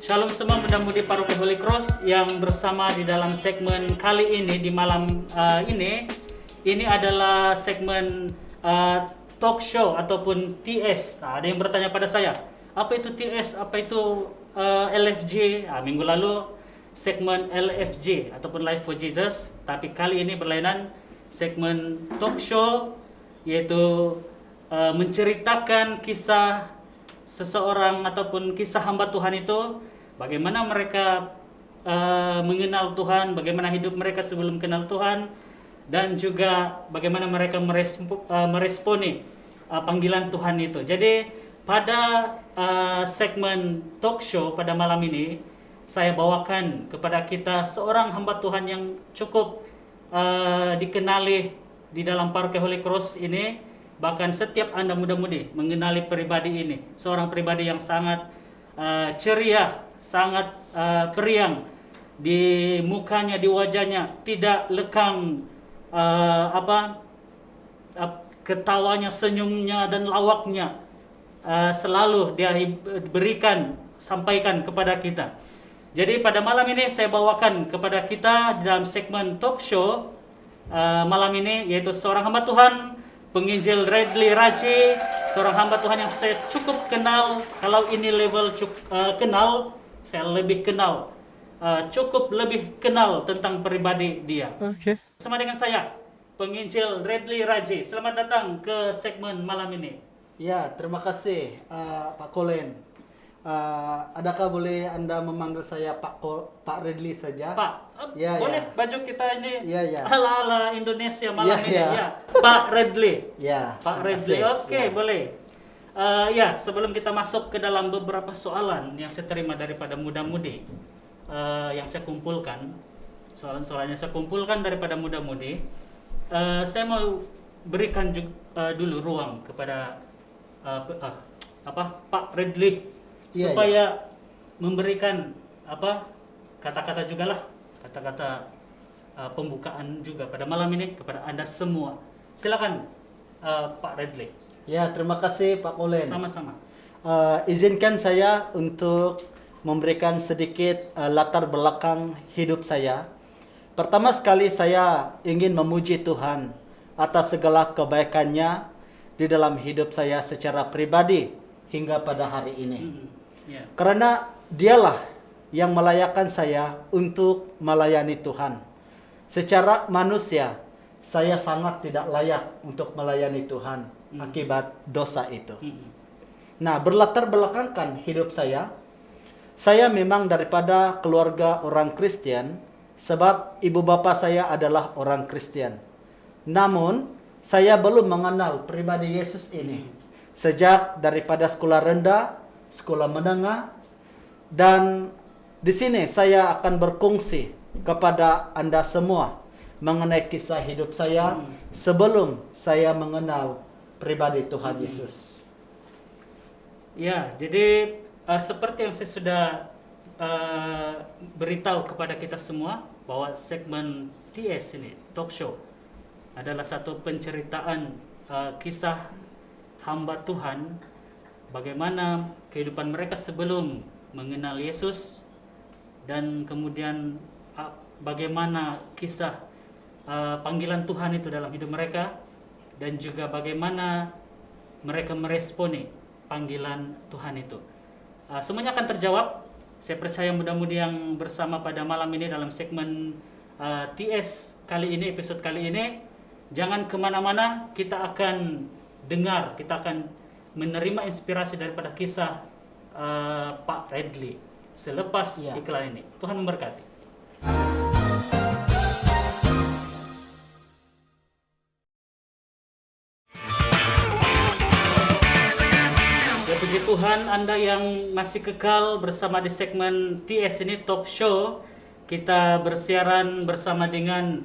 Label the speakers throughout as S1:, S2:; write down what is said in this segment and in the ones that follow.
S1: Shalom semua muda-mudi Paroki Holy Cross yang bersama di dalam segmen kali ini di malam ini. Ini adalah segmen talk show ataupun TS. Nah, ada yang bertanya pada saya, apa itu TS, apa itu LFJ? Minggu lalu segmen LFJ ataupun Life for Jesus, tapi kali ini berlainan segmen talk show, yaitu menceritakan kisah seseorang ataupun kisah hamba Tuhan itu, bagaimana mereka mengenal Tuhan, bagaimana hidup mereka sebelum kenal Tuhan, dan juga bagaimana mereka meresponi panggilan Tuhan itu. Jadi pada segmen talk show pada malam ini, saya bawakan kepada kita seorang hamba Tuhan yang cukup dikenali di dalam Paroki Holy Cross ini. Bahkan setiap Anda muda-mudi mengenali pribadi ini, seorang pribadi yang sangat ceria, sangat periang di mukanya, di wajahnya, tidak lekang ketawanya, senyumnya dan lawaknya selalu dia berikan, sampaikan kepada kita. Jadi pada malam ini saya bawakan kepada kita dalam segmen talk show malam ini, yaitu seorang hamba Tuhan, Penginjil Redly Raji, seorang hamba Tuhan yang saya cukup kenal. Kalau ini level kenal, saya lebih kenal, cukup lebih kenal tentang pribadi dia.
S2: Oke.
S1: Bersama dengan saya, Penginjil Redly Raji. Selamat datang ke segmen malam ini.
S2: Ya, terima kasih Pak Kolen. Adakah boleh Anda memanggil saya Pak Redly saja?
S1: Pak,
S2: Ya,
S1: boleh
S2: ya.
S1: baju kita ini
S2: Ya.
S1: ala-ala Indonesia malam
S2: Ya,
S1: ini
S2: ya.
S1: ya. Pak Redly.
S2: Ya.
S1: Pak
S2: terima
S1: Redly,
S2: kasih.
S1: oke,
S2: Ya.
S1: boleh. Ya, sebelum kita masuk ke dalam beberapa soalan yang saya terima daripada muda-mudi, yang saya kumpulkan, soalan-soalan yang saya kumpulkan daripada muda-mudi, saya mau berikan dulu ruang kepada Pak Redly,
S2: Iya,
S1: supaya memberikan kata-kata juga lah, kata-kata pembukaan juga pada malam ini kepada Anda semua. Silakan Pak Redly.
S2: Ya, terima kasih Pak Kolen.
S1: Sama-sama.
S2: Izinkan saya untuk memberikan sedikit latar belakang hidup saya. Pertama sekali saya ingin memuji Tuhan atas segala kebaikannya di dalam hidup saya secara pribadi hingga pada hari ini.
S1: Ya.
S2: Karena dialah yang melayakkan saya untuk melayani Tuhan. Secara manusia, saya sangat tidak layak untuk melayani Tuhan akibat dosa itu. Nah, berlatar belakangkan hidup saya memang daripada keluarga orang Kristen, sebab ibu bapa saya adalah orang Kristen. Namun, saya belum mengenal pribadi Yesus ini. Sejak daripada sekolah rendah, sekolah menengah, dan di sini saya akan berkongsi kepada Anda semua mengenai kisah hidup saya sebelum saya mengenal pribadi Tuhan Yesus.
S1: Ya, jadi seperti yang saya sudah beritahu kepada kita semua, bahwa segmen TS ini, talk show, adalah satu penceritaan kisah hamba Tuhan, bagaimana kehidupan mereka sebelum mengenal Yesus, dan kemudian bagaimana kisah panggilan Tuhan itu dalam hidup mereka, dan juga bagaimana mereka meresponi panggilan Tuhan itu. Semuanya akan terjawab, saya percaya, mudah-mudahan yang bersama pada malam ini dalam segmen TS kali ini, episode kali ini. Jangan kemana-mana, kita akan dengar, kita akan menerima inspirasi daripada kisah Pak Redly selepas iklan ini. Tuhan memberkati. Ya, puji Tuhan, Anda yang masih kekal bersama di segmen TS ini, talk show. Kita bersiaran bersama dengan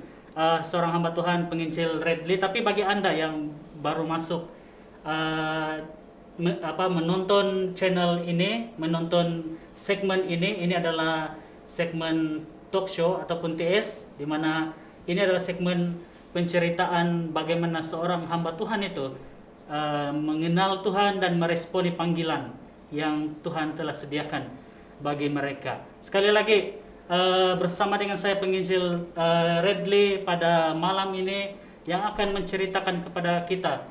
S1: seorang hamba Tuhan, Penginjil Redly. Tapi bagi Anda yang baru masuk menonton channel ini, menonton segmen ini adalah segmen talk show ataupun TS, di mana ini adalah segmen penceritaan bagaimana seorang hamba Tuhan itu mengenal Tuhan dan meresponi panggilan yang Tuhan telah sediakan bagi mereka. Sekali lagi bersama dengan saya penginjil Redley pada malam ini yang akan menceritakan kepada kita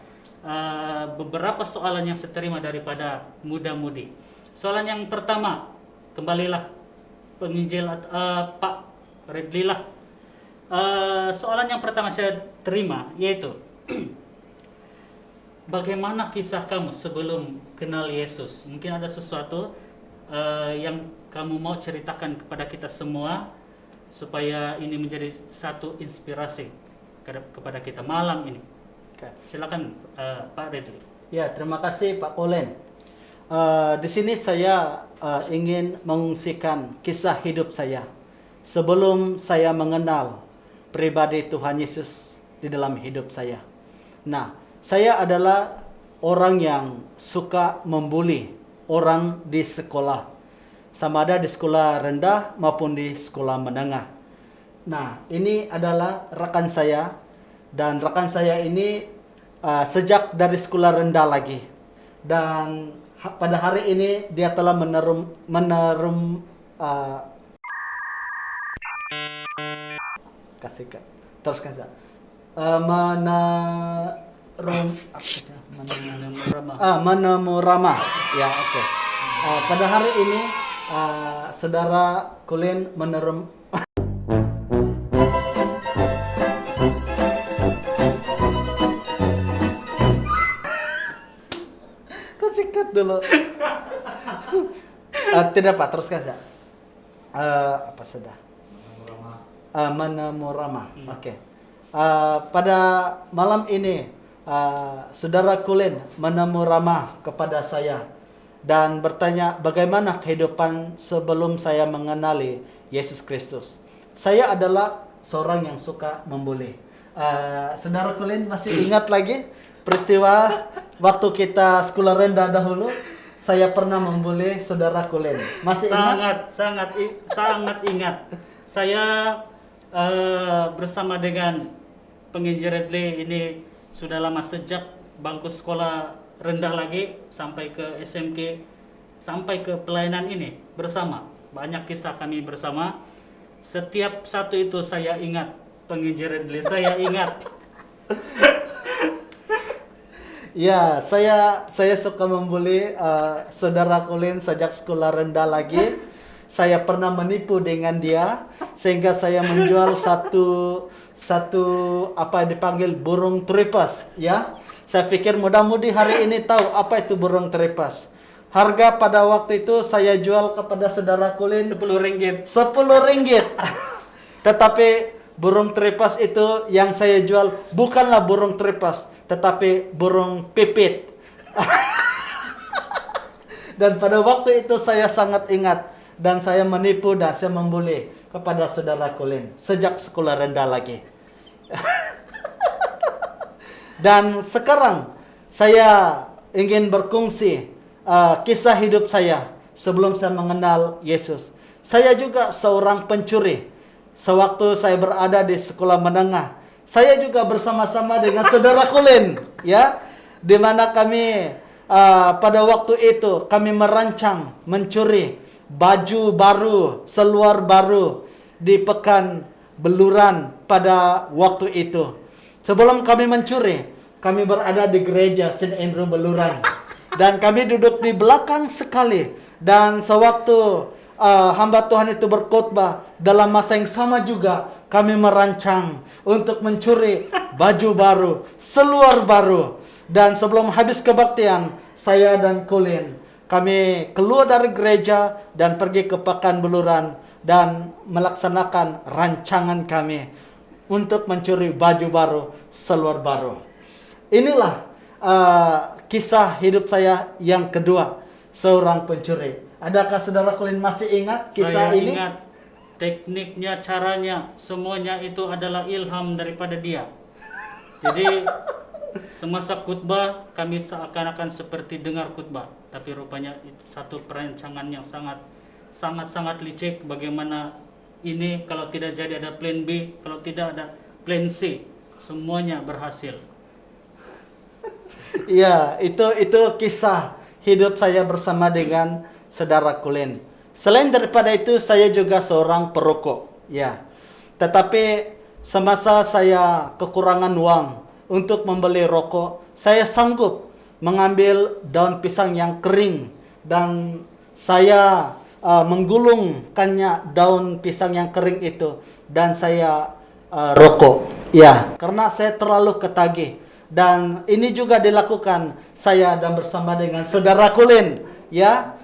S1: beberapa soalan yang saya terima daripada muda-mudi. Soalan yang pertama, kembalilah penginjil Pak Redley lah. Soalan yang pertama saya terima yaitu bagaimana kisah kamu sebelum kenal Yesus? Mungkin ada sesuatu yang kamu mau ceritakan kepada kita semua supaya ini menjadi satu inspirasi kepada kita malam ini. Silakan Pak Redley.
S2: Ya, terima kasih Pak Colin. Di sini saya ingin mengungsikan kisah hidup saya sebelum saya mengenal pribadi Tuhan Yesus di dalam hidup saya. Nah, saya adalah orang yang suka membuli orang di sekolah, sama ada di sekolah rendah maupun di sekolah menengah. Nah, ini adalah rekan saya, dan rekan saya ini sejak dari sekolah rendah lagi, dan pada hari ini dia telah teruskan saya. Menemurama. Ya, oke. Pada hari ini saudara Colin Sikat dulu. Tidak Pak, teruskan saja. Apa sudah? Menemurama. Oke. Pada malam ini saudara Colin menemurama kepada saya dan bertanya bagaimana kehidupan sebelum saya mengenali Yesus Kristus. Saya adalah seorang yang suka membuli. Saudara Colin masih ingat lagi peristiwa waktu kita sekolah rendah dahulu? Saya pernah membuli saudara Colin. Masih ingat?
S1: Sangat ingat. Saya bersama dengan penginjil Redley ini sudah lama, sejak bangku sekolah rendah lagi sampai ke SMK, sampai ke pelayanan ini bersama. Banyak kisah kami bersama. Setiap satu itu saya ingat, penginjil Redley, saya ingat.
S2: Ya, saya suka membuli saudara Colin sejak sekolah rendah lagi. Saya pernah menipu dengan dia sehingga saya menjual satu apa dipanggil burung tripas, ya. Saya pikir mudah-mudi hari ini tahu apa itu burung tripas. Harga pada waktu itu saya jual kepada saudara Colin
S1: 10 ringgit.
S2: 10 ringgit. Tetapi burung tripas itu yang saya jual bukanlah burung tripas, tetapi burung pipit. Dan pada waktu itu saya sangat ingat, dan saya menipu dan saya membuli kepada saudara Colin sejak sekolah rendah lagi. Dan sekarang saya ingin berkongsi kisah hidup saya sebelum saya mengenal Yesus. Saya juga seorang pencuri. Sewaktu saya berada di sekolah menengah, saya juga bersama-sama dengan saudara Colin, ya, di mana kami pada waktu itu kami merancang mencuri baju baru, seluar baru di pekan beluran pada waktu itu. Sebelum kami mencuri, kami berada di gereja St. Andrew Beluran, dan kami duduk di belakang sekali. Dan sewaktu hamba Tuhan itu berkhotbah, dalam masa yang sama juga kami merancang untuk mencuri baju baru, seluar baru. Dan sebelum habis kebaktian, saya dan Colin kami keluar dari gereja dan pergi ke pekan beluran dan melaksanakan rancangan kami untuk mencuri baju baru, seluar baru. Inilah kisah hidup saya yang kedua, seorang pencuri. Adakah saudara Colin masih ingat kisah ini?
S1: Saya ingat tekniknya, caranya, semuanya itu adalah ilham daripada dia. Jadi semasa khutbah kami seakan-akan seperti dengar khutbah, tapi rupanya itu satu perancangan yang sangat licik. Bagaimana ini kalau tidak jadi ada plan B, kalau tidak ada plan C, semuanya berhasil.
S2: Ya, itu kisah hidup saya bersama dengan saudara Colin. Selain daripada itu, saya juga seorang perokok, ya. Tetapi semasa saya kekurangan uang untuk membeli rokok, saya sanggup mengambil daun pisang yang kering dan saya menggulungkannya daun pisang yang kering itu dan saya rokok, ya. Karena saya terlalu ketagih. Dan ini juga dilakukan saya dan bersama dengan saudara Kulin, ya.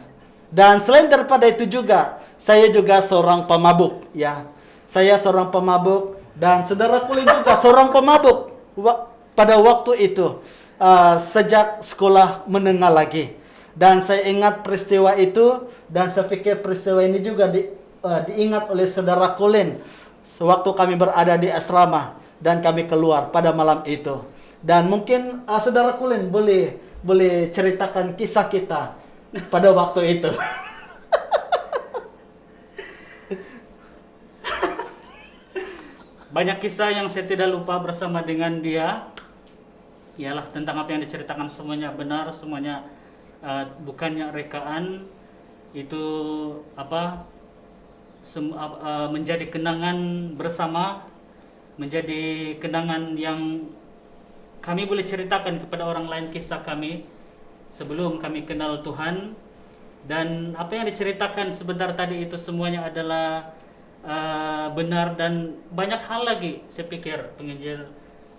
S2: Dan selain daripada itu juga, saya juga seorang pemabuk, ya. Saya seorang pemabuk dan saudara Kulin juga seorang pemabuk pada waktu itu, sejak sekolah menengah lagi. Dan saya ingat peristiwa itu dan saya pikir peristiwa ini juga diingat oleh saudara Kulin sewaktu kami berada di asrama dan kami keluar pada malam itu. Dan mungkin saudara Kulin boleh ceritakan kisah kita pada waktu itu.
S1: Banyak kisah yang saya tidak lupa bersama dengan dia. Ialah tentang apa yang diceritakan semuanya benar, semuanya bukannya rekaan. Itu menjadi kenangan bersama, menjadi kenangan yang kami boleh ceritakan kepada orang lain kisah kami sebelum kami kenal Tuhan. Dan apa yang diceritakan sebentar tadi itu semuanya adalah benar, dan banyak hal lagi saya pikir penginjil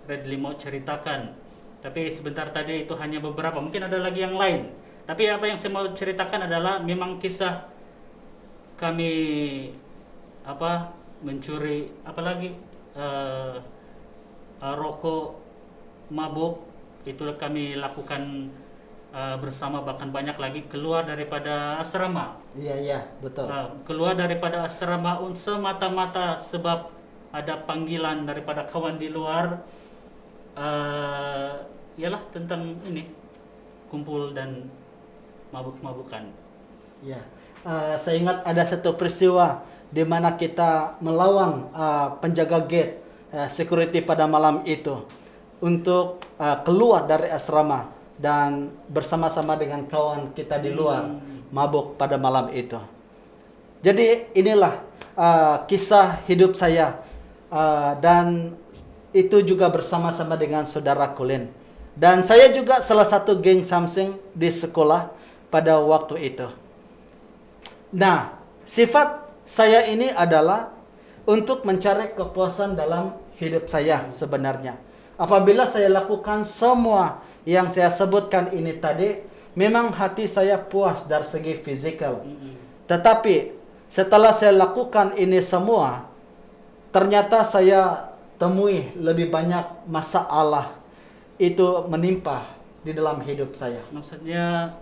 S1: Redley mau ceritakan. Tapi sebentar tadi itu hanya beberapa, mungkin ada lagi yang lain. Tapi apa yang saya mau ceritakan adalah memang kisah kami mencuri rokok, mabuk, itu kami lakukan bersama, bahkan banyak lagi keluar daripada asrama.
S2: Iya, betul.
S1: Keluar daripada asrama semata-mata sebab ada panggilan daripada kawan di luar, ialah tentang ini, kumpul dan mabuk-mabukan.
S2: Ya, saya ingat ada satu peristiwa di mana kita melawan penjaga gate security pada malam itu untuk keluar dari asrama dan bersama-sama dengan kawan kita di luar mabuk pada malam itu. Jadi inilah kisah hidup saya dan itu juga bersama-sama dengan saudara Colin. Dan saya juga salah satu geng Samsung di sekolah pada waktu itu. Nah, sifat saya ini adalah untuk mencari kepuasan dalam hidup saya sebenarnya. Apabila saya lakukan semua yang saya sebutkan ini tadi, memang hati saya puas dari segi fisikal. Tetapi setelah saya lakukan ini semua, ternyata saya temui lebih banyak masalah itu menimpa di dalam hidup saya.
S1: Maksudnya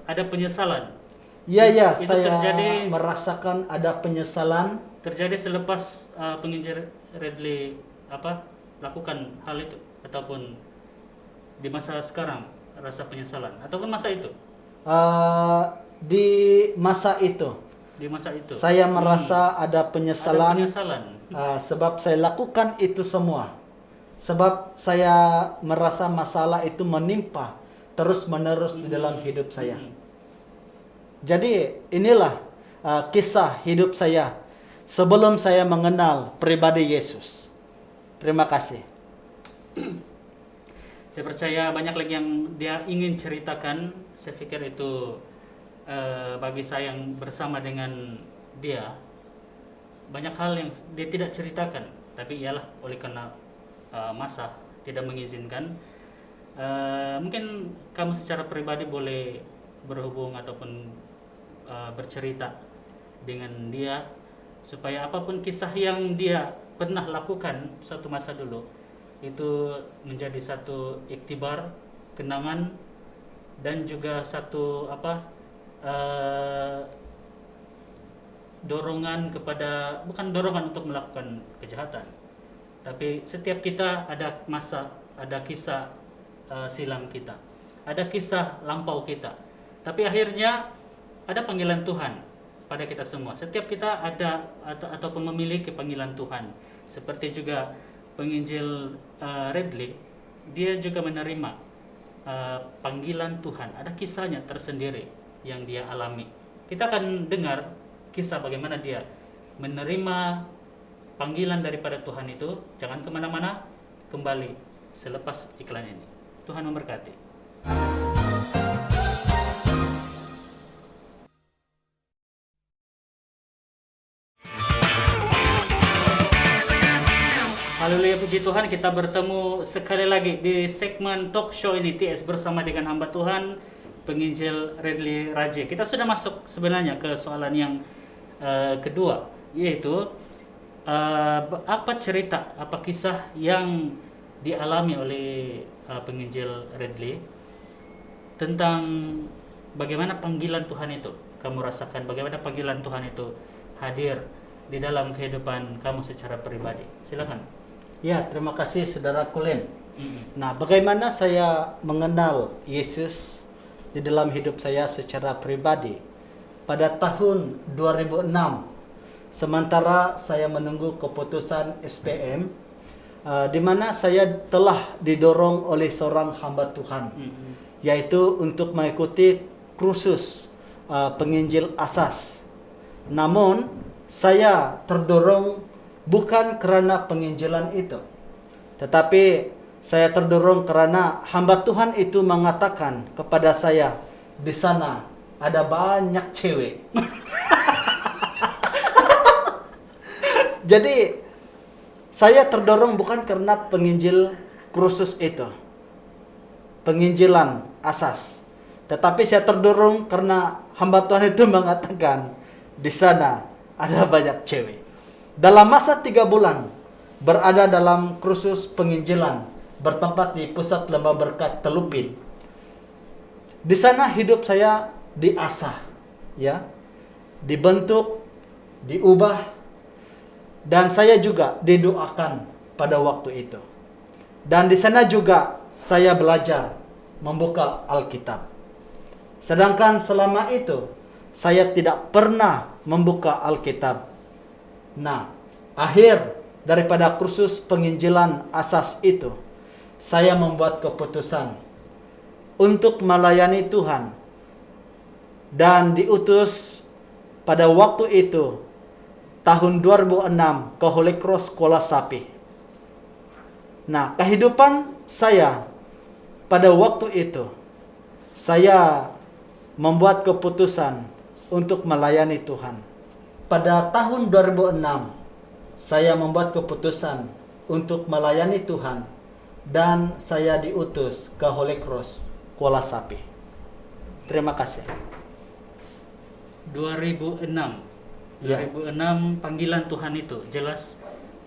S1: ada penyesalan.
S2: Ya,
S1: Itu
S2: saya
S1: terjadi-
S2: merasakan ada penyesalan.
S1: Terjadi selepas penginjil Redley lakukan hal itu, ataupun di masa sekarang rasa penyesalan, ataupun masa itu.
S2: Di masa itu,
S1: Di masa itu
S2: saya merasa ada
S1: ada
S2: penyesalan.
S1: penyesalan.
S2: Sebab saya lakukan itu semua. Sebab saya merasa masalah itu menimpa terus-menerus di dalam hidup saya. Jadi inilah kisah hidup saya sebelum saya mengenal pribadi Yesus. Terima kasih.
S1: Saya percaya banyak lagi yang dia ingin ceritakan. Saya pikir itu bagi saya yang bersama dengan dia, banyak hal yang dia tidak ceritakan, tapi ialah oleh karena masa tidak mengizinkan. Mungkin kamu secara pribadi boleh berhubung ataupun bercerita dengan dia, supaya apapun kisah yang dia pernah lakukan suatu masa dulu itu menjadi satu iktibar, kenangan, dan juga satu dorongan kepada, bukan dorongan untuk melakukan kejahatan, tapi setiap kita ada masa, ada kisah silam kita, ada kisah lampau kita, tapi akhirnya ada panggilan Tuhan pada kita semua. Setiap kita ada ataupun memiliki panggilan Tuhan. Seperti juga penginjil Redley, dia juga menerima panggilan Tuhan. Ada kisahnya tersendiri yang dia alami kita akan dengar kisah bagaimana dia menerima panggilan daripada Tuhan itu. Jangan kemana-mana, kembali selepas iklan ini. Tuhan memberkati. Haleluya, puji Tuhan, kita bertemu sekali lagi di segmen talk show ini TS bersama dengan hamba Tuhan penginjil Redly Raje. Kita sudah masuk sebenarnya ke soalan yang kedua, yaitu apa cerita, apa kisah yang dialami oleh penginjil Redly tentang bagaimana panggilan Tuhan itu kamu rasakan, bagaimana panggilan Tuhan itu hadir di dalam kehidupan kamu secara pribadi. Silakan.
S2: Ya, terima kasih saudara Kulen. Nah, bagaimana saya mengenal Yesus di dalam hidup saya secara pribadi? Pada tahun 2006, sementara saya menunggu keputusan SPM, di mana saya telah didorong oleh seorang hamba Tuhan, yaitu untuk mengikuti kursus penginjil asas. Namun, saya terdorong bukan karena penginjilan itu, tetapi saya terdorong karena hamba Tuhan itu mengatakan kepada saya, di sana ada banyak cewek. Jadi saya terdorong bukan karena penginjil kursus itu, penginjilan asas, tetapi saya terdorong karena hamba Tuhan itu mengatakan, di sana ada banyak cewek. Dalam masa 3 bulan berada dalam kursus penginjilan bertempat di pusat lembah berkat Telupin. Di sana hidup saya diasah, ya, dibentuk, diubah, dan saya juga didoakan pada waktu itu. Dan di sana juga saya belajar membuka Alkitab. Sedangkan selama itu saya tidak pernah membuka Alkitab. Nah, akhir daripada kursus penginjilan asas itu, saya membuat keputusan untuk melayani Tuhan dan diutus pada waktu itu tahun 2006 ke Holy Cross Kuala Sapi. Nah, kehidupan saya pada waktu itu, saya membuat keputusan untuk melayani Tuhan. Pada tahun 2006, saya membuat keputusan untuk melayani Tuhan dan saya diutus ke Holy Cross Kuala Sapi. Terima kasih.
S1: 2006.
S2: Ya.
S1: 2006 panggilan Tuhan itu jelas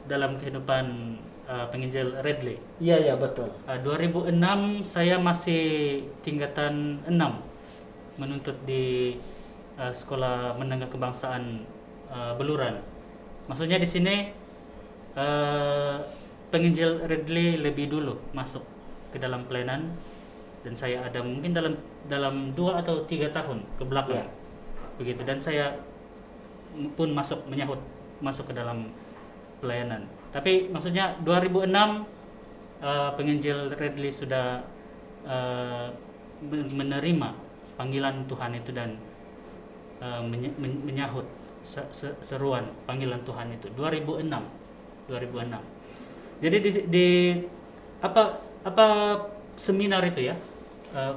S1: dalam kehidupan penginjil Redly.
S2: Iya, ya, betul.
S1: 2006 saya masih tingkatan 6 menuntut di sekolah menengah kebangsaan Beluran. Maksudnya di sini penginjil Redly lebih dulu masuk ke dalam pelayanan dan saya ada mungkin dalam 2 atau 3 tahun ke belakang.
S2: Ya.
S1: Begitu, dan saya pun masuk ke dalam pelayanan. Tapi maksudnya 2006 penginjil Redly sudah menerima panggilan Tuhan itu dan menyahut seruan panggilan Tuhan itu 2006. Jadi di apa seminar itu ya,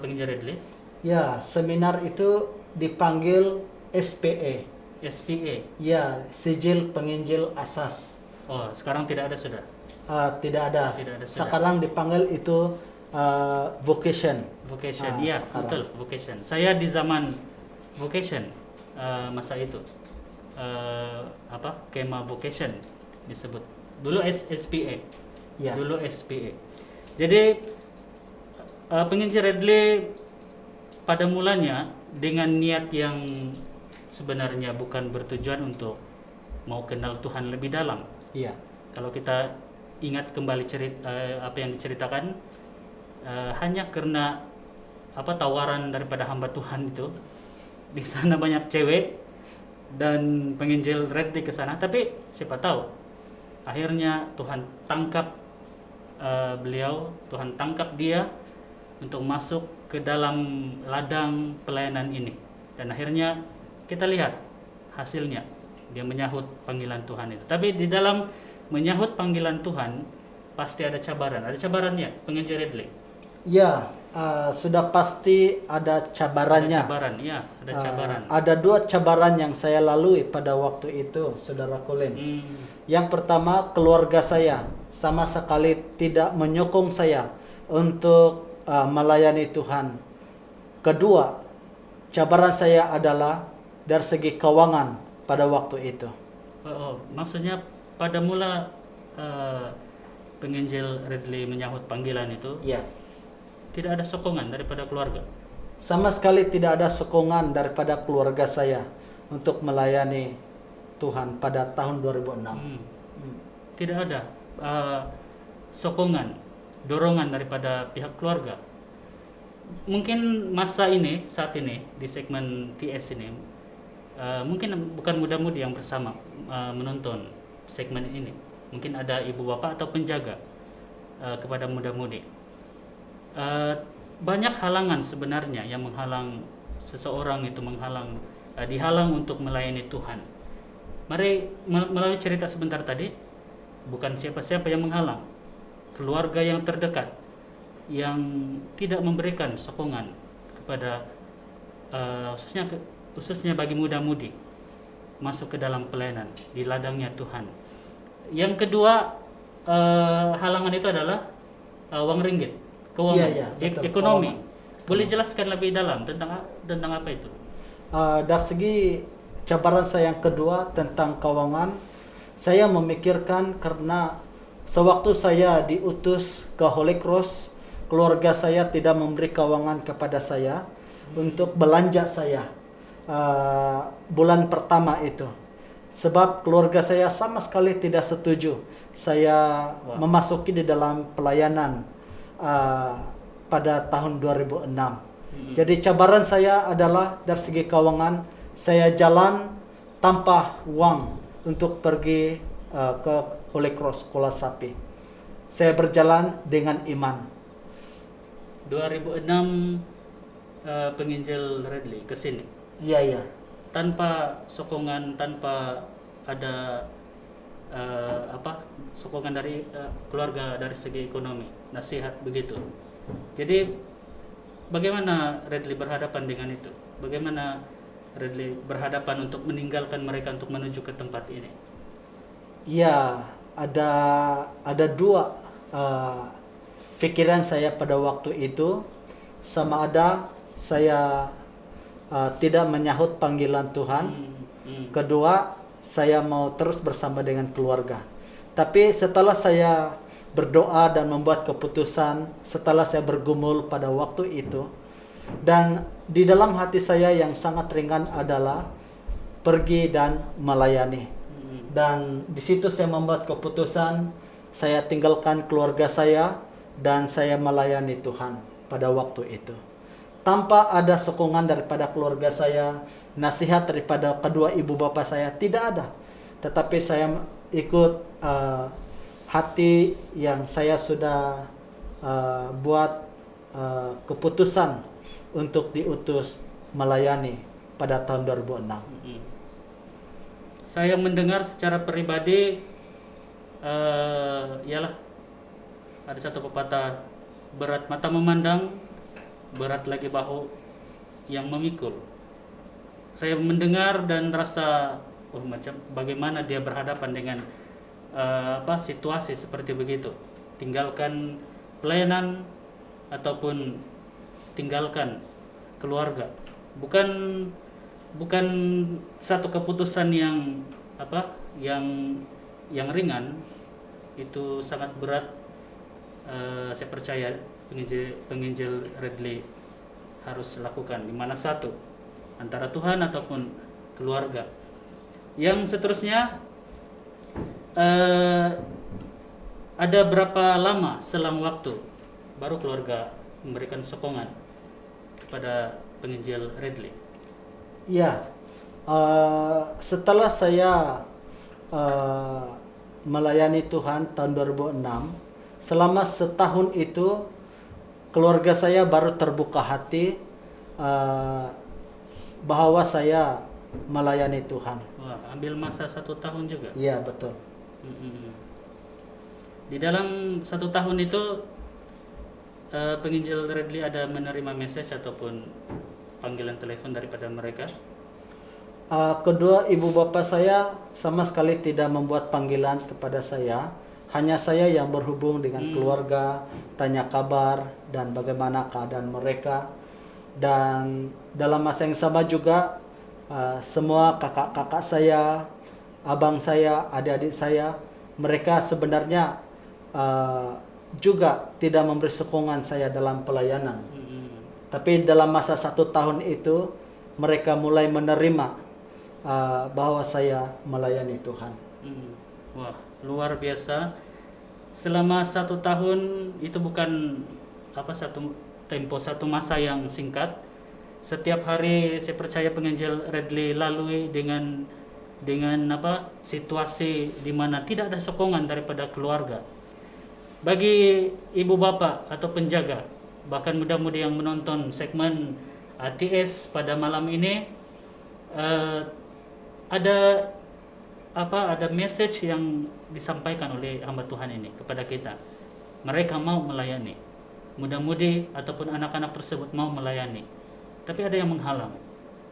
S1: penginjil Redly?
S2: Ya, seminar itu dipanggil SPE.
S1: SPA.
S2: Ya, Sijil Penginjil Asas.
S1: Oh, sekarang tidak ada sudah.
S2: Tidak ada.
S1: Tidak ada sudah.
S2: Sekarang dipanggil itu vocation.
S1: Vocation, iya, betul, vocation. Saya di zaman vocation masa itu kema vocation disebut. Dulu SPA.
S2: Ya.
S1: Dulu SPA. Jadi penginjil Redly pada mulanya dengan niat yang sebenarnya bukan bertujuan untuk mau kenal Tuhan lebih dalam.
S2: Iya.
S1: Kalau kita ingat kembali apa yang diceritakan, hanya karena tawaran daripada hamba Tuhan itu, di sana banyak cewek dan penginjil Redly ke sana. Tapi siapa tahu akhirnya Tuhan tangkap beliau, Tuhan tangkap dia untuk masuk ke dalam ladang pelayanan ini. Dan akhirnya kita lihat hasilnya, dia menyahut panggilan Tuhan itu. Tapi di dalam menyahut panggilan Tuhan pasti ada cabaran. Ada cabarannya, penginjil Ridley.
S2: Ya, sudah pasti ada cabarannya.
S1: Ada cabaran, ya, ada cabaran.
S2: Ada 2 cabaran yang saya lalui pada waktu itu, Saudara Colin. Yang pertama, keluarga saya sama sekali tidak menyokong saya untuk melayani Tuhan. Kedua, cabaran saya adalah dari segi keuangan pada waktu itu.
S1: Maksudnya pada mula penginjil Ridley menyahut panggilan itu,
S2: Ya,
S1: tidak ada sokongan daripada keluarga.
S2: sama sekali tidak ada sokongan daripada keluarga saya untuk melayani Tuhan pada tahun 2006.
S1: Tidak ada sokongan, dorongan daripada pihak keluarga. Mungkin masa ini, saat ini di segmen TS ini, mungkin bukan muda-mudi yang bersama menonton segmen ini. Mungkin ada ibu bapak atau penjaga kepada muda-mudi. Banyak halangan sebenarnya yang menghalang seseorang itu, dihalang untuk melayani Tuhan. Mari melalui cerita sebentar tadi, bukan siapa-siapa yang menghalang, keluarga yang terdekat yang tidak memberikan sokongan kepada khususnya bagi muda-mudi masuk ke dalam pelayanan di ladangnya Tuhan. Yang kedua, halangan itu adalah uang ringgit, keuangan,
S2: betul,
S1: ekonomi.
S2: keuangan.
S1: Boleh jelaskan lebih dalam tentang apa itu?
S2: Dari segi cabaran saya yang kedua tentang keuangan, saya memikirkan karena sewaktu saya diutus ke Holy Cross, keluarga saya tidak memberi keuangan kepada saya untuk belanja saya bulan pertama itu. Sebab keluarga saya sama sekali tidak setuju saya memasuki di dalam pelayanan pada tahun 2006. Jadi cabaran saya adalah dari segi keuangan, saya jalan tanpa uang untuk pergi ke Holy Cross Kuala Sapi. Saya berjalan dengan iman.
S1: 2006 penginjil Ridley ke sini.
S2: Iya.
S1: Tanpa sokongan, tanpa ada sokongan dari keluarga dari segi ekonomi, nasihat begitu. Jadi bagaimana Ridley berhadapan dengan itu? Bagaimana Ridley berhadapan untuk meninggalkan mereka untuk menuju ke tempat ini?
S2: Ya, ada 2 pikiran saya pada waktu itu. Sama ada saya tidak menyahut panggilan Tuhan. Kedua, saya mau terus bersama dengan keluarga. Tapi setelah saya berdoa dan membuat keputusan, setelah saya bergumul pada waktu itu, dan di dalam hati saya yang sangat ringan adalah pergi dan melayani. Dan di situ saya membuat keputusan, saya tinggalkan keluarga saya dan saya melayani Tuhan pada waktu itu. Tanpa ada sokongan daripada keluarga saya, nasihat daripada kedua ibu bapak saya, tidak ada. Tetapi saya ikut hati yang saya sudah buat keputusan untuk diutus melayani pada tahun 2006.
S1: Saya mendengar secara pribadi, ialah ada satu pepatah, berat mata memandang, berat lagi bahu yang memikul. Saya mendengar dan rasa macam bagaimana dia berhadapan dengan situasi seperti begitu. Tinggalkan pelayanan ataupun tinggalkan keluarga. Bukan satu keputusan yang yang ringan, itu sangat berat. Saya percaya penginjil Ridley harus lakukan, di mana satu antara Tuhan ataupun keluarga. Yang seterusnya, ada berapa lama selang waktu baru keluarga memberikan sokongan kepada penginjil Ridley?
S2: Ya, setelah saya melayani Tuhan tahun 2006, selama setahun itu keluarga saya baru terbuka hati bahwa saya melayani Tuhan.
S1: Wah, ambil masa 1 tahun juga.
S2: Iya, betul.
S1: Mm-mm. Di dalam 1 tahun itu penginjil Redley ada menerima message ataupun panggilan telepon daripada mereka?
S2: Kedua ibu bapak saya sama sekali tidak membuat panggilan kepada saya. Hanya saya yang berhubung dengan keluarga, tanya kabar dan bagaimana keadaan mereka. Dan dalam masa yang sama juga semua kakak-kakak saya, abang saya, adik-adik saya, mereka sebenarnya juga tidak memberi sokongan saya dalam pelayanan. Tapi dalam masa 1 tahun itu mereka mulai menerima bahwa saya melayani Tuhan.
S1: Wah, luar biasa. Selama 1 tahun itu bukan satu masa yang singkat. Setiap hari saya percaya penginjil Redley lalui dengan situasi di mana tidak ada sokongan daripada keluarga. Bagi ibu bapak atau penjaga, bahkan muda-mudi yang menonton segmen ATS pada malam ini, ada message yang disampaikan oleh hamba Tuhan ini kepada kita. Mereka mau melayani, muda-mudi ataupun anak-anak tersebut mau melayani, tapi ada yang menghalang.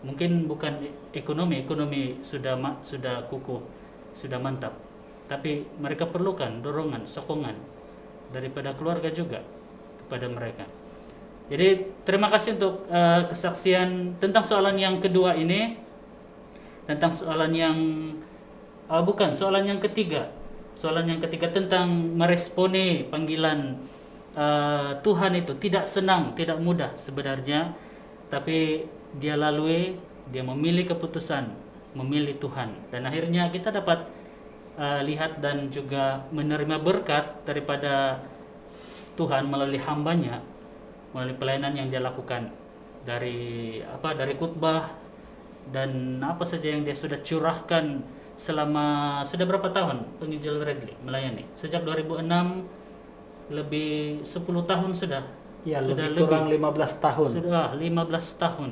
S1: Mungkin bukan ekonomi sudah kukuh, sudah mantap, tapi mereka perlukan dorongan, sokongan daripada keluarga juga kepada mereka. Jadi terima kasih untuk kesaksian tentang soalan yang kedua ini, tentang soalan yang ketiga. Soalan yang ketiga tentang meresponi panggilan Tuhan itu tidak senang, tidak mudah sebenarnya, tapi dia memilih keputusan, memilih Tuhan, dan akhirnya kita dapat lihat dan juga menerima berkat daripada Tuhan melalui hambanya, melalui pelayanan yang dia lakukan dari khotbah dan apa saja yang dia sudah curahkan selama sudah berapa tahun penginjil Redley melayani? Sejak 2006, lebih 10 tahun sudah.
S2: Ya, lebih kurang 15 tahun.
S1: Sudah 15 tahun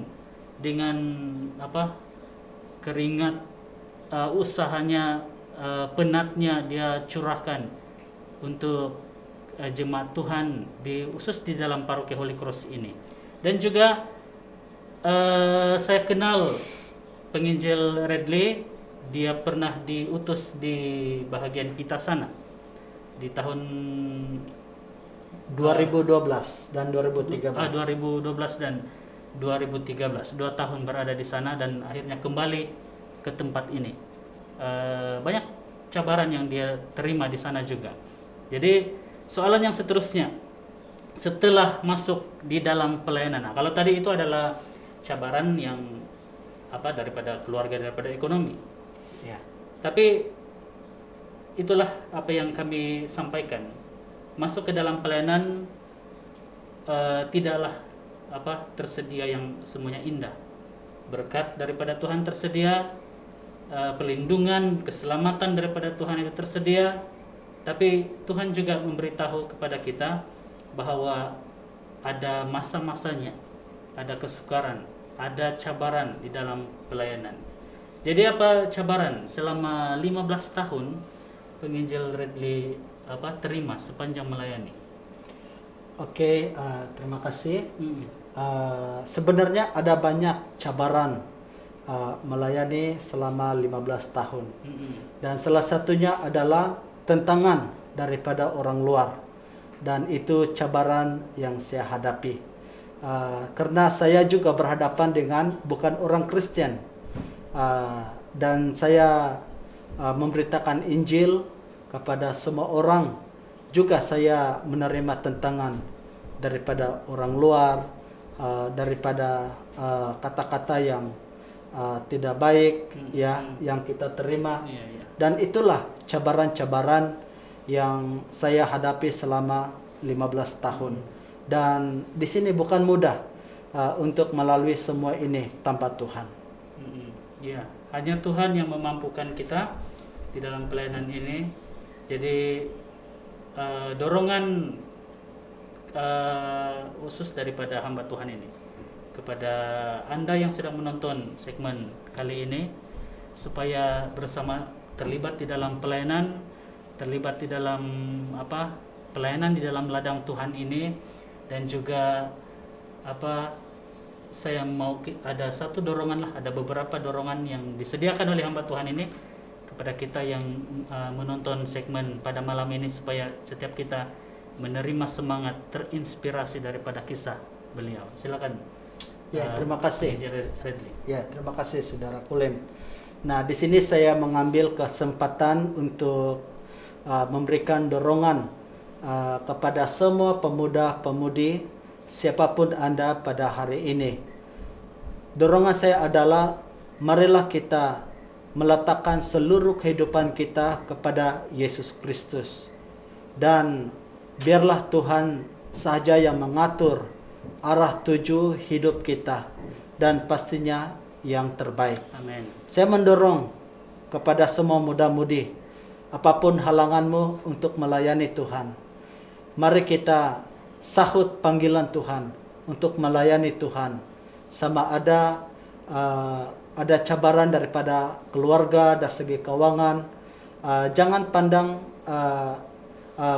S1: dengan keringat usahanya, penatnya dia curahkan untuk jemaat Tuhan khusus di dalam paroki Holy Cross ini. Dan juga saya kenal penginjil Redley. Dia pernah diutus di bahagian kita sana di tahun
S2: 2012 dan 2013.
S1: 2012 dan 2013, 2 tahun berada di sana dan akhirnya kembali ke tempat ini. Banyak cabaran yang dia terima di sana juga. Jadi soalan yang seterusnya setelah masuk di dalam pelayanan. Nah, kalau tadi itu adalah cabaran yang daripada keluarga, daripada ekonomi.
S2: Ya.
S1: Tapi itulah apa yang kami sampaikan. Masuk ke dalam pelayanan tidaklah tersedia yang semuanya indah. Berkat daripada Tuhan tersedia, pelindungan, keselamatan daripada Tuhan itu tersedia. Tapi Tuhan juga memberitahu kepada kita bahwa ada masa-masanya, ada kesukaran, ada cabaran di dalam pelayanan. Jadi apa cabaran selama 15 tahun penginjil Redley terima sepanjang melayani?
S2: Oke, terima kasih. Sebenarnya ada banyak cabaran melayani selama 15 tahun. Dan salah satunya adalah tentangan daripada orang luar. Dan itu cabaran yang saya hadapi. Karena saya juga berhadapan dengan bukan orang Kristen. Dan saya memberitakan Injil kepada semua orang. Juga saya menerima tentangan daripada orang luar, daripada kata-kata yang tidak baik, yang kita terima. Dan itulah cabaran-cabaran yang saya hadapi selama 15 tahun. Dan di sini bukan mudah untuk melalui semua ini tanpa Tuhan.
S1: Ya, hanya Tuhan yang memampukan kita di dalam pelayanan ini. Jadi dorongan khusus daripada hamba Tuhan ini kepada Anda yang sedang menonton segmen kali ini, supaya bersama terlibat di dalam pelayanan, terlibat di dalam pelayanan di dalam ladang Tuhan ini. Dan juga saya mau ada satu dorongan lah, ada beberapa dorongan yang disediakan oleh hamba Tuhan ini kepada kita yang menonton segmen pada malam ini, supaya setiap kita menerima semangat, terinspirasi daripada kisah beliau. Silakan.
S2: Ya, terima kasih.
S1: Redley.
S2: Ya, terima kasih Saudara Kulen. Nah, di sini saya mengambil kesempatan untuk memberikan dorongan kepada semua pemuda-pemudi siapapun Anda pada hari ini. Dorongan saya adalah, marilah kita meletakkan seluruh kehidupan kita kepada Yesus Kristus, dan biarlah Tuhan saja yang mengatur arah tuju hidup kita, dan pastinya yang terbaik.
S1: Amin.
S2: Saya mendorong kepada semua muda-mudi, apapun halanganmu untuk melayani Tuhan, mari kita sahut panggilan Tuhan untuk melayani Tuhan. Sama ada cabaran daripada keluarga, dari segi keuangan, jangan pandang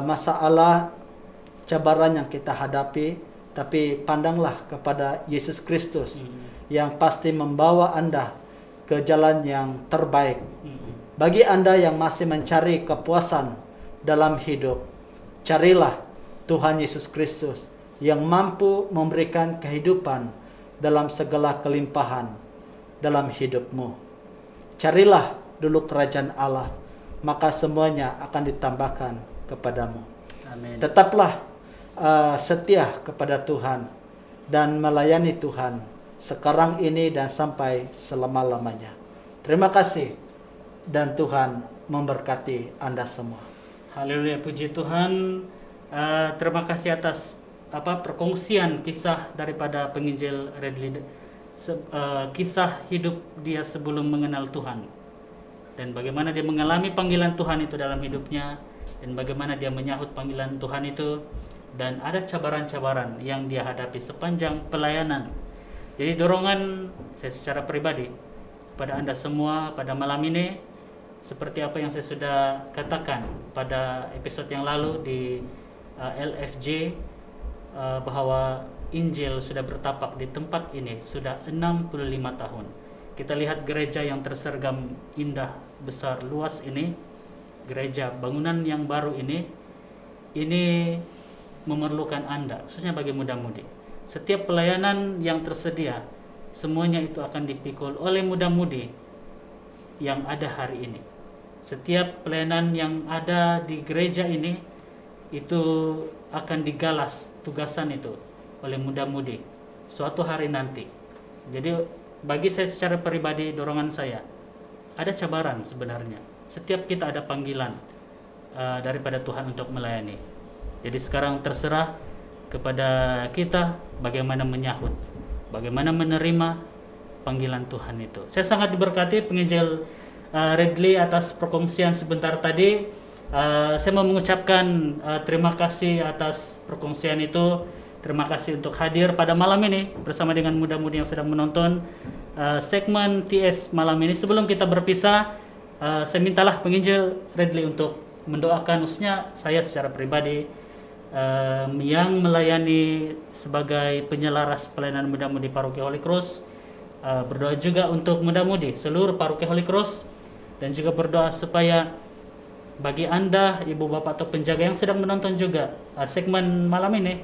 S2: masalah cabaran yang kita hadapi, tapi pandanglah kepada Yesus Kristus yang pasti membawa Anda ke jalan yang terbaik. Bagi Anda yang masih mencari kepuasan dalam hidup, carilah Tuhan Yesus Kristus yang mampu memberikan kehidupan dalam segala kelimpahan dalam hidupmu. Carilah dulu kerajaan Allah, maka semuanya akan ditambahkan kepadamu.
S1: Amin.
S2: Tetaplah setia kepada Tuhan dan melayani Tuhan sekarang ini dan sampai selama-lamanya. Terima kasih, dan Tuhan memberkati Anda semua.
S1: Haleluya, puji Tuhan. Terima kasih atas perkongsian kisah daripada penginjil Redley, kisah hidup dia sebelum mengenal Tuhan, dan bagaimana dia mengalami panggilan Tuhan itu dalam hidupnya, dan bagaimana dia menyahut panggilan Tuhan itu, dan ada cabaran-cabaran yang dia hadapi sepanjang pelayanan. Jadi dorongan saya secara pribadi pada Anda semua pada malam ini, seperti apa yang saya sudah katakan pada episode yang lalu di LFJ, bahwa Injil sudah bertapak di tempat ini sudah 65 tahun. Kita lihat gereja yang tersergam indah, besar, luas ini, gereja bangunan yang baru ini memerlukan Anda, khususnya bagi muda-mudi. Setiap pelayanan yang tersedia, semuanya itu akan dipikul oleh muda-mudi yang ada hari ini. Setiap pelayanan yang ada di gereja ini itu akan digalas tugasan itu oleh muda-mudi suatu hari nanti. Jadi bagi saya secara pribadi, dorongan saya, ada cabaran sebenarnya. Setiap kita ada panggilan daripada Tuhan untuk melayani. Jadi sekarang terserah kepada kita bagaimana menyahut, bagaimana menerima panggilan Tuhan itu. Saya sangat diberkati penginjil Redley atas perkongsian sebentar tadi. Saya mau mengucapkan terima kasih atas perkongsian itu. Terima kasih untuk hadir pada malam ini bersama dengan muda-mudi yang sedang menonton segmen TS malam ini. Sebelum kita berpisah, saya mintalah penginjil Redley untuk mendoakan, khususnya saya secara pribadi yang melayani sebagai penyelaras pelayanan muda-mudi Paroki Holy Cross. Berdoa juga untuk muda-mudi seluruh Paroki Holy Cross, dan juga berdoa supaya bagi Anda, ibu bapak atau penjaga yang sedang menonton juga segmen malam ini,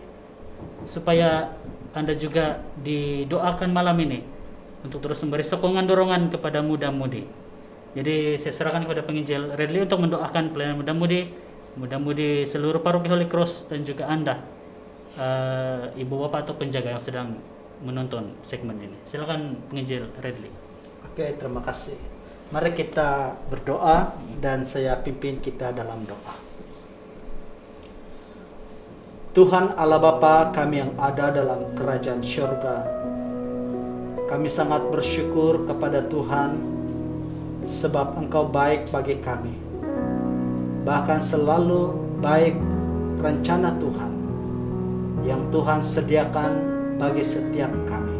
S1: supaya Anda juga didoakan malam ini untuk terus memberi sokongan dorongan kepada muda-mudi. Jadi saya serahkan kepada penginjil Redley untuk mendoakan pelayanan muda-mudi seluruh Paroki Holy Cross, dan juga Anda, ibu bapak atau penjaga yang sedang menonton segmen ini. Silakan penginjil Redley.
S2: Oke, terima kasih. Mari kita berdoa dan saya pimpin kita dalam doa. Tuhan Allah Bapa kami yang ada dalam kerajaan syurga, kami sangat bersyukur kepada Tuhan sebab Engkau baik bagi kami. Bahkan selalu baik rencana Tuhan yang Tuhan sediakan bagi setiap kami.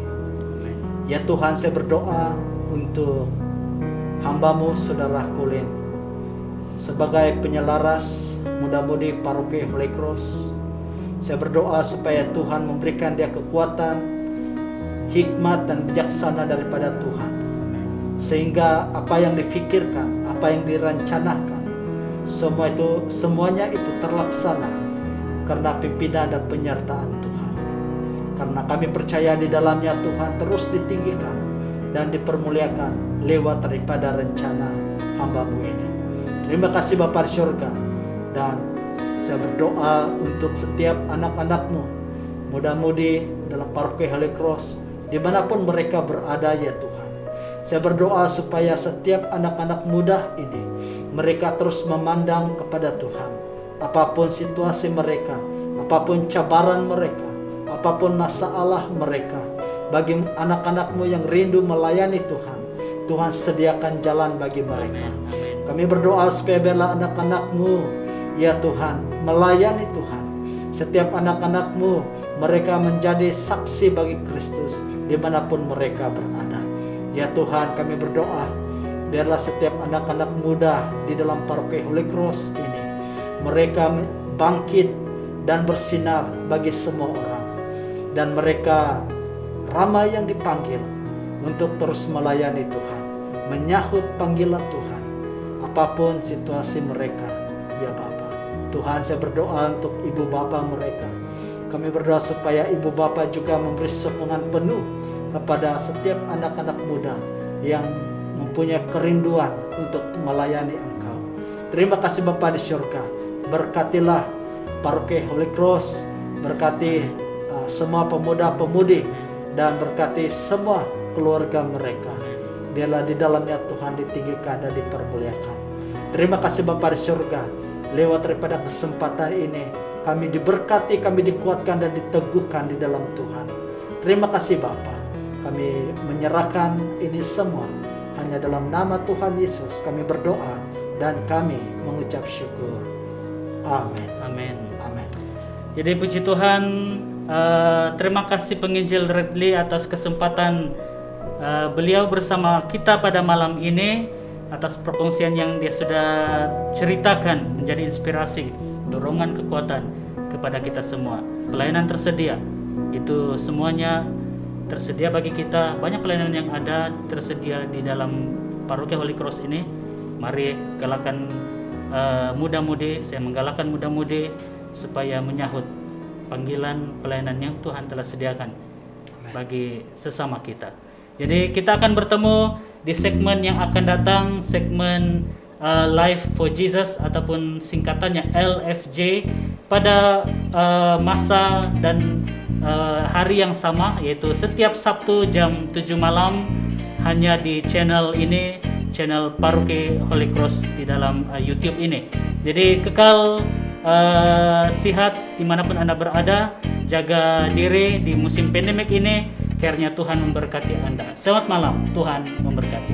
S2: Ya Tuhan, saya berdoa untuk hamba-Mu Saudara Colin sebagai penyelaras muda-mudi paroki Holy Cross. Saya berdoa supaya Tuhan memberikan dia kekuatan, hikmat dan bijaksana daripada Tuhan, sehingga apa yang difikirkan, apa yang dirancanakan, semuanya itu terlaksana karena pimpinan dan penyertaan Tuhan. Karena kami percaya di dalamnya Tuhan terus ditinggikan dan dipermuliakan lewat daripada rencana hamba-Mu ini. Terima kasih Bapa di surga, dan saya berdoa untuk setiap anak-anak-Mu, muda-mudi dalam paroki Holy Cross, dimanapun mereka berada ya Tuhan. Saya berdoa supaya setiap anak-anak muda ini, mereka terus memandang kepada Tuhan. Apapun situasi mereka, apapun cabaran mereka, apapun masalah mereka, bagi anak-anak-Mu yang rindu melayani Tuhan, Tuhan sediakan jalan bagi mereka.
S1: Amin.
S2: Kami berdoa supaya biarlah anak-anak-Mu ya Tuhan melayani Tuhan. Setiap anak-anak-Mu, mereka menjadi saksi bagi Kristus dimanapun mereka berada. Ya Tuhan, kami berdoa biarlah setiap anak-anak muda di dalam paroki Holy Cross ini, mereka bangkit dan bersinar bagi semua orang, dan mereka ramai yang dipanggil untuk terus melayani Tuhan, menyahut panggilan Tuhan apapun situasi mereka ya Bapa. Tuhan, saya berdoa untuk ibu bapa mereka. Kami berdoa supaya ibu bapa juga memberi sokongan penuh kepada setiap anak-anak muda yang mempunyai kerinduan untuk melayani Engkau. Terima kasih Bapa di surga. Berkatilah paroki Holy Cross, berkati semua pemuda-pemudi, dan berkati semua keluarga mereka. Biarlah di dalamnya Tuhan ditinggikan dan dipermuliakan. Terima kasih Bapa di surga. Lewat daripada kesempatan ini, kami diberkati, kami dikuatkan dan diteguhkan di dalam Tuhan. Terima kasih Bapa. Kami menyerahkan ini semua hanya dalam nama Tuhan Yesus. Kami berdoa dan kami mengucap syukur. Amin.
S1: Amin.
S2: Amin.
S1: Jadi puji Tuhan, terima kasih penginjil Redley atas kesempatan beliau bersama kita pada malam ini, atas perkongsian yang dia sudah ceritakan, menjadi inspirasi, dorongan, kekuatan kepada kita semua. Pelayanan tersedia, itu semuanya tersedia bagi kita. Banyak pelayanan yang ada tersedia di dalam paroki Holy Cross ini. Mari galakan muda-mudi, saya menggalakkan muda-mudi supaya menyahut panggilan pelayanan yang Tuhan telah sediakan bagi sesama kita. Jadi kita akan bertemu di segmen yang akan datang, segmen Life for Jesus ataupun singkatannya LFJ, pada masa dan hari yang sama, yaitu setiap Sabtu jam 7 malam hanya di channel ini, channel Paroki Holy Cross di dalam YouTube ini. Jadi kekal sihat dimanapun Anda berada, jaga diri di musim pandemik ini. Kiranya Tuhan memberkati Anda. Selamat malam, Tuhan memberkati.